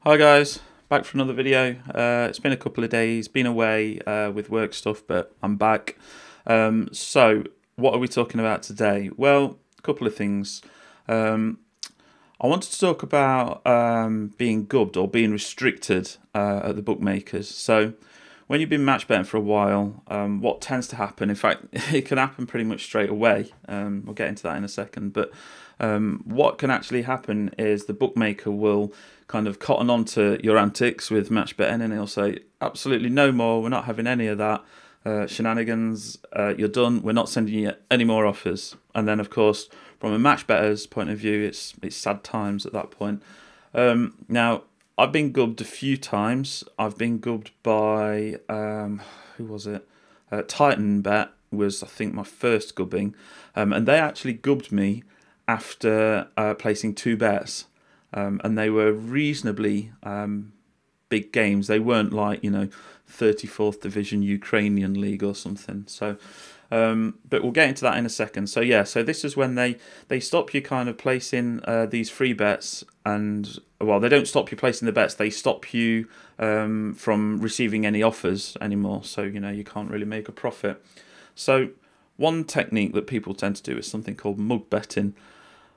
Hi guys, back for another video. It's been a couple of days, been away with work stuff, but I'm back. So what are we talking about today? Well, a couple of things. I wanted to talk about being gubbed or being restricted at the bookmakers. So when you've been match betting for a while, what tends to happen, in fact, it can happen pretty much straight away. We'll get into that in a second, but what can actually happen is the bookmaker will kind of cotton on to your antics with match betting, and he'll say, absolutely no more, we're not having any of that shenanigans, you're done, we're not sending you any more offers. And then, of course, from a match better's point of view, it's sad times at that point. Now, I've been gubbed a few times. I've been gubbed by, who was it? Titan Bet was, I think, my first gubbing. And they actually gubbed me after placing two bets. And they were reasonably big games. They weren't like, 34th Division Ukrainian League or something. So, but we'll get into that in a second. So yeah, so this is when they stop you kind of placing these free bets, and well, they don't stop you placing the bets. They stop you from receiving any offers anymore. So you can't really make a profit. So one technique that people tend to do is something called mug betting.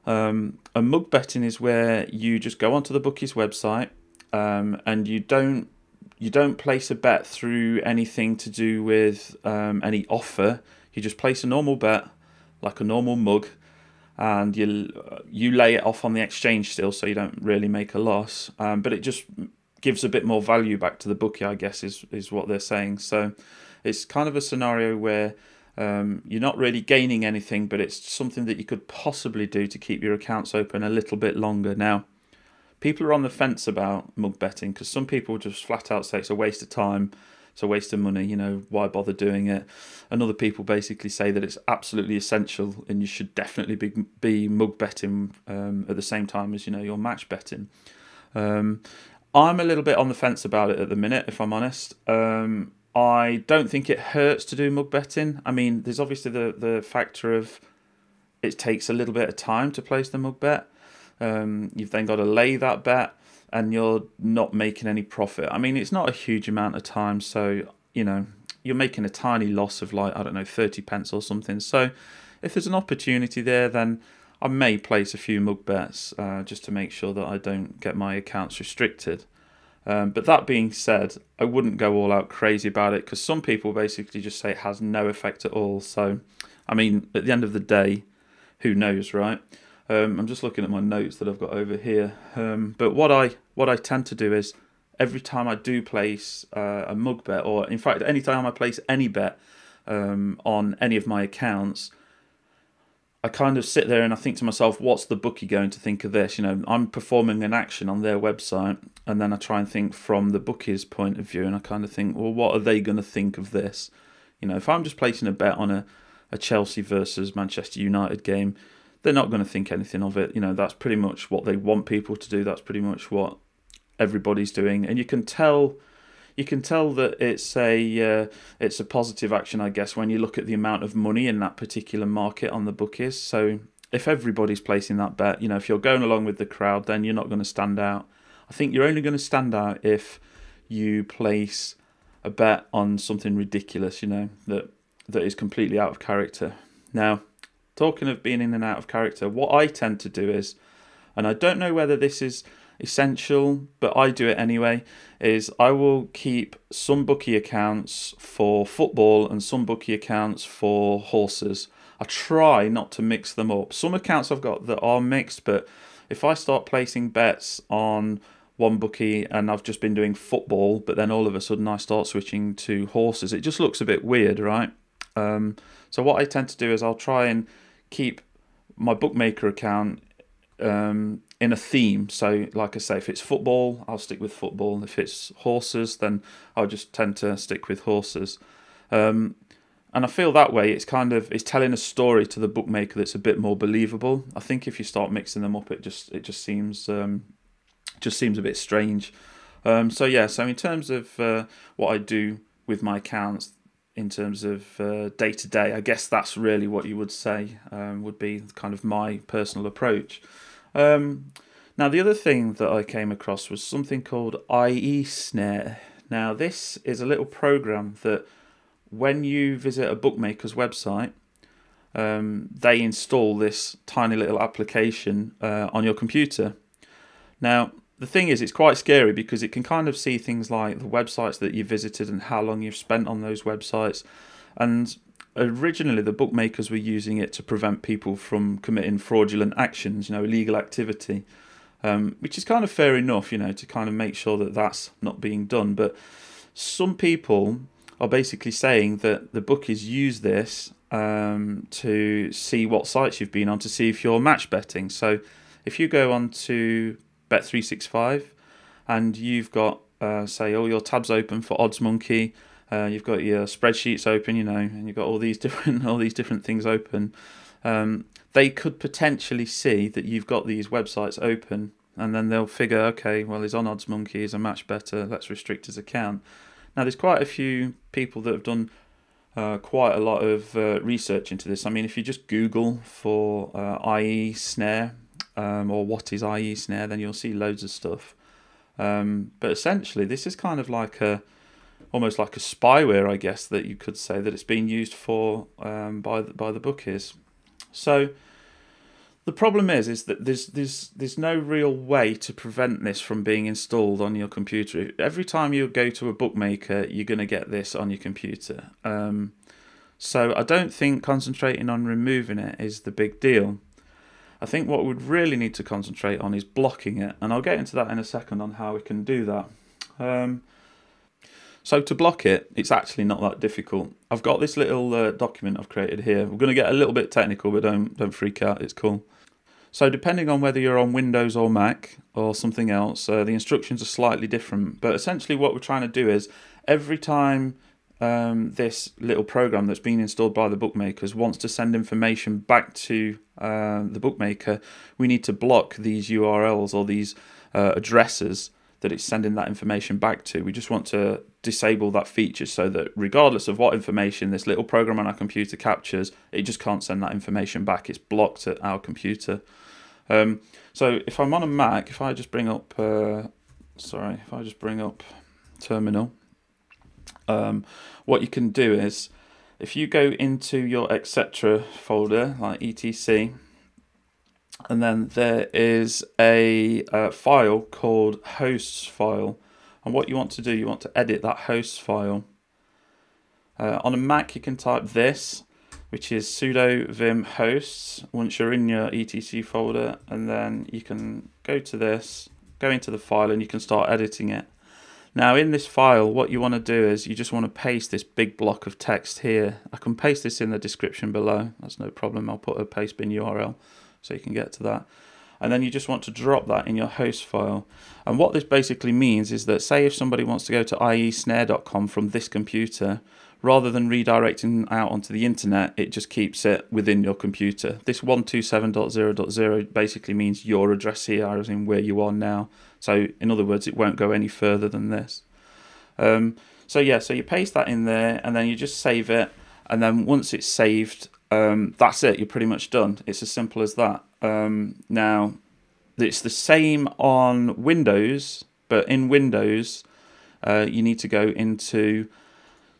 And mug betting is where you just go onto the bookie's website and you don't place a bet through anything to do with any offer. You just place a normal bet, like a normal mug, and you lay it off on the exchange still, so you don't really make a loss. But it just gives a bit more value back to the bookie, I guess, is what they're saying. So it's kind of a scenario where you're not really gaining anything, but it's something that you could possibly do to keep your accounts open a little bit longer. Now, people are on the fence about mug betting because some people just flat out say it's a waste of time, it's a waste of money, why bother doing it? And other people basically say that it's absolutely essential and you should definitely be mug betting at the same time as you're match betting. I'm a little bit on the fence about it at the minute, if I'm honest. I don't think it hurts to do mug betting. I mean, there's obviously the factor of it takes a little bit of time to place the mug bet. You've then got to lay that bet and you're not making any profit. I mean, it's not a huge amount of time, so you're making a tiny loss of, like, I don't know, 30 pence or something. So if there's an opportunity there, then I may place a few mug bets just to make sure that I don't get my accounts restricted. But that being said, I wouldn't go all out crazy about it because some people basically just say it has no effect at all. So, I mean, at the end of the day, who knows, right? I'm just looking at my notes that I've got over here. But what I tend to do is every time I do place a mug bet, or in fact, any time I place any bet on any of my accounts, I kind of sit there and I think to myself, what's the bookie going to think of this? I'm performing an action on their website, and then I try and think from the bookie's point of view, and I kind of think, well, what are they going to think of this? If I'm just placing a bet on a Chelsea versus Manchester United game, they're not going to think anything of it. That's pretty much what they want people to do. That's pretty much what everybody's doing, and you can tell that it's a positive action, I guess, when you look at the amount of money in that particular market on the bookies. So if everybody's placing that bet, if you're going along with the crowd, then you're not going to stand out. I think you're only going to stand out if you place a bet on something ridiculous, that is completely out of character. Now, talking of being in and out of character, what I tend to do is, and I don't know whether this is essential, but I do it anyway, is I will keep some bookie accounts for football and some bookie accounts for horses. I try not to mix them up. Some accounts I've got that are mixed, but if I start placing bets on one bookie and I've just been doing football, but then all of a sudden I start switching to horses, it just looks a bit weird, right? So what I tend to do is I'll try and keep my bookmaker account in a theme. So like I say, if it's football, I'll stick with football. If it's horses, then I'll just tend to stick with horses. And I feel that way it's telling a story to the bookmaker that's a bit more believable. I think if you start mixing them up, it just seems a bit strange. So in terms of what I do with my accounts, in terms of day to day, I guess that's really what you would say would be kind of my personal approach. Now, the other thing that I came across was something called iesnare. Now, this is a little program that when you visit a bookmaker's website, they install this tiny little application on your computer. Now, the thing is, it's quite scary because it can kind of see things like the websites that you visited and how long you've spent on those websites. And originally, the bookmakers were using it to prevent people from committing fraudulent actions, illegal activity, which is kind of fair enough, to kind of make sure that that's not being done. But some people are basically saying that the bookies use this to see what sites you've been on to see if you're match betting. So if you go on to Bet365 and you've got, say, all your tabs open for OddsMonkey, you've got your spreadsheets open, and you've got all these different things open. They could potentially see that you've got these websites open, and then they'll figure, okay, well, he's on OddsMonkey, he's a match better, let's restrict his account. Now, there's quite a few people that have done quite a lot of research into this. I mean, if you just Google for iesnare or what is iesnare, then you'll see loads of stuff. But essentially, this is kind of like almost like a spyware, I guess, that you could say that it's being used for by the bookies. So the problem is that there's no real way to prevent this from being installed on your computer. Every time you go to a bookmaker, you're going to get this on your computer. So I don't think concentrating on removing it is the big deal. I think what we'd really need to concentrate on is blocking it, and I'll get into that in a second on how we can do that. So to block it, it's actually not that difficult. I've got this little document I've created here. We're going to get a little bit technical, but don't freak out, it's cool. So depending on whether you're on Windows or Mac or something else, the instructions are slightly different. But essentially what we're trying to do is every time this little program that's been installed by the bookmakers wants to send information back to the bookmaker, we need to block these URLs or these addresses that it's sending that information back to. We just want to disable that feature so that regardless of what information this little program on our computer captures, it just can't send that information back. It's blocked at our computer. So if I'm on a Mac, if I just bring up Terminal, what you can do is if you go into your etc folder like etc, and then there is a file called hosts file, and what you want to do, you want to edit that hosts file. On a Mac you can type this, which is sudo vim hosts once you're in your etc folder, and then you can go to this, go into the file, and you can start editing it. Now in this file, what you want to do is you just want to paste this big block of text here. I can paste this in the description below, that's no problem. I'll put a paste bin URL so you can get to that. And then you just want to drop that in your host file. And what this basically means is that, say if somebody wants to go to iesnare.com from this computer, rather than redirecting out onto the internet, it just keeps it within your computer. This 127.0.0 basically means your address here, as in where you are now. So in other words, it won't go any further than this. So you paste that in there, and then you just save it. And then once it's saved, that's it. You're pretty much done. It's as simple as that. Now, it's the same on Windows, but in Windows, you need to go into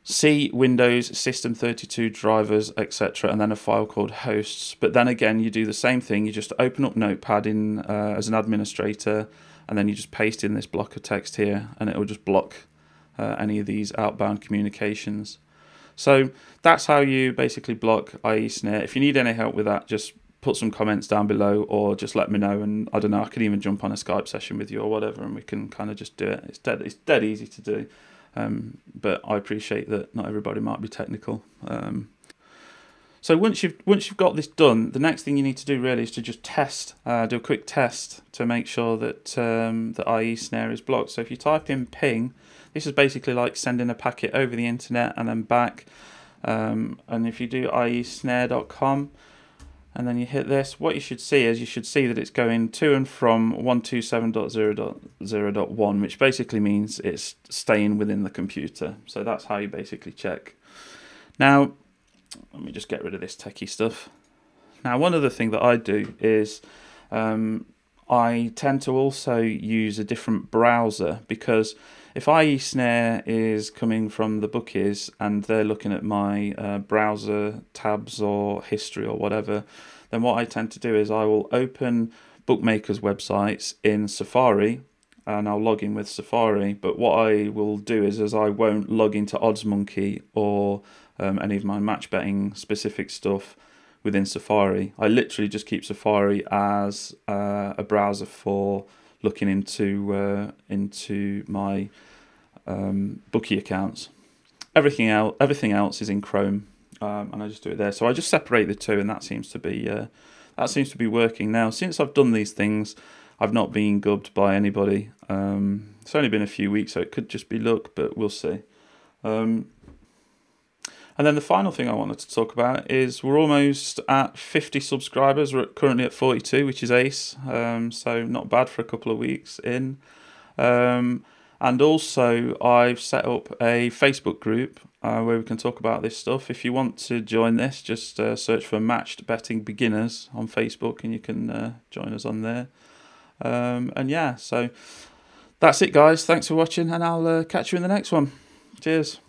C, Windows, System32, drivers, etc., and then a file called hosts. But then again, you do the same thing. You just open up Notepad in as an administrator, and then you just paste in this block of text here, and it will just block any of these outbound communications. So that's how you basically block iesnare. If you need any help with that, just put some comments down below, or just let me know, and I don't know, I could even jump on a Skype session with you or whatever, and we can kind of just do it. It's dead easy to do. But I appreciate that not everybody might be technical. So once you've got this done, the next thing you need to do really is to just test, do a quick test to make sure that the iesnare is blocked. So if you type in ping, this is basically like sending a packet over the internet and then back. And if you do iesnare.com and then you hit this, what you should see is that it's going to and from 127.0.0.1, which basically means it's staying within the computer. So that's how you basically check. Now, let me just get rid of this techie stuff. Now, one other thing that I do is I I tend to also use a different browser, because if iesnare is coming from the bookies and they're looking at my browser tabs or history or whatever, then what I tend to do is I will open bookmakers websites in Safari and I'll log in with Safari. But what I will do is I won't log into OddsMonkey or any of my match betting specific stuff within Safari. I literally just keep Safari as a browser for looking into my bookie accounts. Everything else is in Chrome, and I just do it there. So I just separate the two, and that seems to be working now. Since I've done these things, I've not been gubbed by anybody. It's only been a few weeks, so it could just be luck, but we'll see. And then the final thing I wanted to talk about is we're almost at 50 subscribers. We're currently at 42, which is ace. So not bad for a couple of weeks in. And also I've set up a Facebook group where we can talk about this stuff. If you want to join this, just search for Matched Betting Beginners on Facebook and you can join us on there. And yeah, so that's it, guys. Thanks for watching, and I'll catch you in the next one. Cheers.